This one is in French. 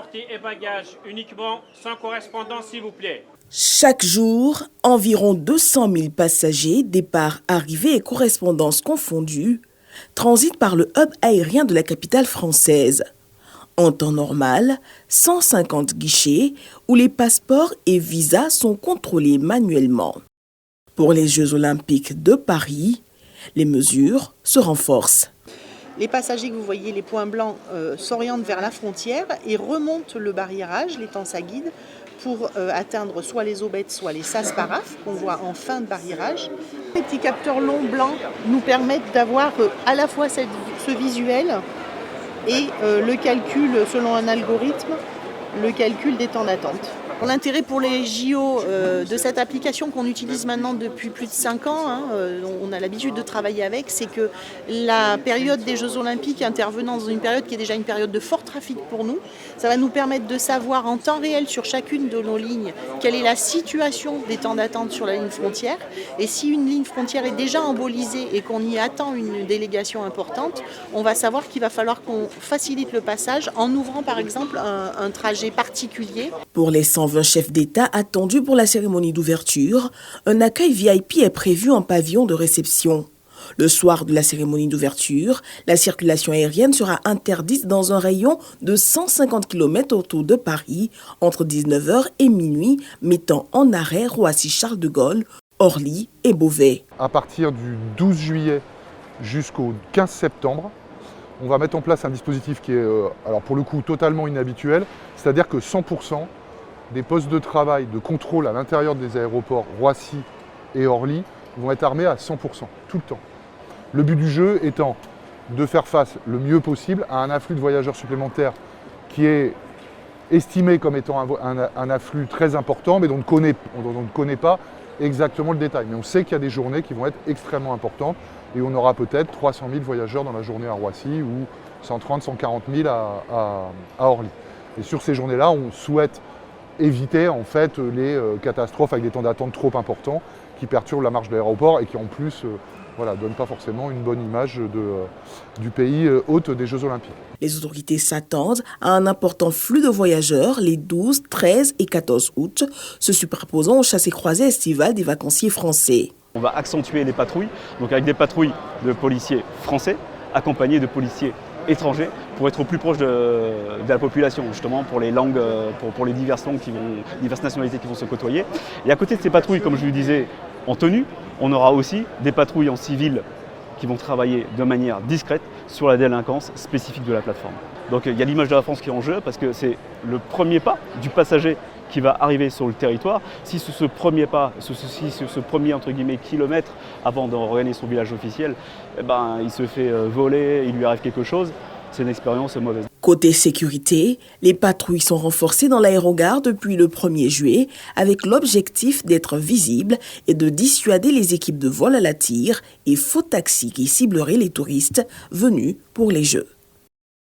sortie et bagages uniquement, sans correspondance s'il vous plaît. Chaque jour, environ 200 000 passagers, départs, arrivées et correspondances confondues, transitent par le hub aérien de la capitale française. En temps normal, 150 guichets où les passeports et visas sont contrôlés manuellement. Pour les Jeux Olympiques de Paris, les mesures se renforcent. Les passagers que vous voyez, les points blancs, s'orientent vers la frontière et remontent le barriérage, les temps ça guide, pour atteindre soit les aubettes, soit les sas paraphes qu'on voit en fin de barriérage. Les petits capteurs longs blancs nous permettent d'avoir à la fois ce visuel et le calcul, selon un algorithme, le calcul des temps d'attente. L'intérêt pour les JO de cette application qu'on utilise maintenant depuis plus de 5 ans, on a l'habitude de travailler avec, c'est que la période des Jeux Olympiques intervenant dans une période qui est déjà une période de fort trafic pour nous, ça va nous permettre de savoir en temps réel sur chacune de nos lignes quelle est la situation des temps d'attente sur la ligne frontière. Et si une ligne frontière est déjà embolisée et qu'on y attend une délégation importante, on va savoir qu'il va falloir qu'on facilite le passage en ouvrant par exemple un trajet particulier. Pour les 120 chefs d'État attendus pour la cérémonie d'ouverture, un accueil VIP est prévu en pavillon de réception. Le soir de la cérémonie d'ouverture, la circulation aérienne sera interdite dans un rayon de 150 km autour de Paris entre 19h et minuit, mettant en arrêt Roissy-Charles de Gaulle, Orly et Beauvais. À partir du 12 juillet jusqu'au 15 septembre, on va mettre en place un dispositif qui est, alors pour le coup, totalement inhabituel, c'est-à-dire que 100% des postes de travail, de contrôle à l'intérieur des aéroports Roissy et Orly vont être armés à 100%, tout le temps. Le but du jeu étant de faire face le mieux possible à un afflux de voyageurs supplémentaires qui est estimé comme étant un afflux très important, mais dont on ne connaît pas exactement le détail. Mais on sait qu'il y a des journées qui vont être extrêmement importantes et on aura peut-être 300 000 voyageurs dans la journée à Roissy ou 130 000, 140 000 à Orly. Et sur ces journées-là, on souhaite éviter en fait les catastrophes avec des temps d'attente trop importants qui perturbent la marche de l'aéroport et qui en plus donnent pas forcément une bonne image du pays hôte des Jeux Olympiques. Les autorités s'attendent à un important flux de voyageurs les 12, 13 et 14 août, se superposant aux chassés-croisés estivales des vacanciers français. On va accentuer les patrouilles, donc avec des patrouilles de policiers français accompagnés de policiers étrangers pour être au plus proche de la population, justement pour les langues, pour les diverses langues diverses nationalités qui vont se côtoyer. Et à côté de ces patrouilles, comme je vous disais, en tenue, on aura aussi des patrouilles en civil qui vont travailler de manière discrète sur la délinquance spécifique de la plateforme. Donc il y a l'image de la France qui est en jeu parce que c'est le premier pas du passager qui va arriver sur le territoire. Si ce premier pas, ce premier entre guillemets kilomètre avant de regagner son village officiel, il se fait voler, il lui arrive quelque chose, c'est une expérience mauvaise. Côté sécurité, les patrouilles sont renforcées dans l'aérogare depuis le 1er juillet avec l'objectif d'être visibles et de dissuader les équipes de vol à la tire et faux taxis qui cibleraient les touristes venus pour les Jeux.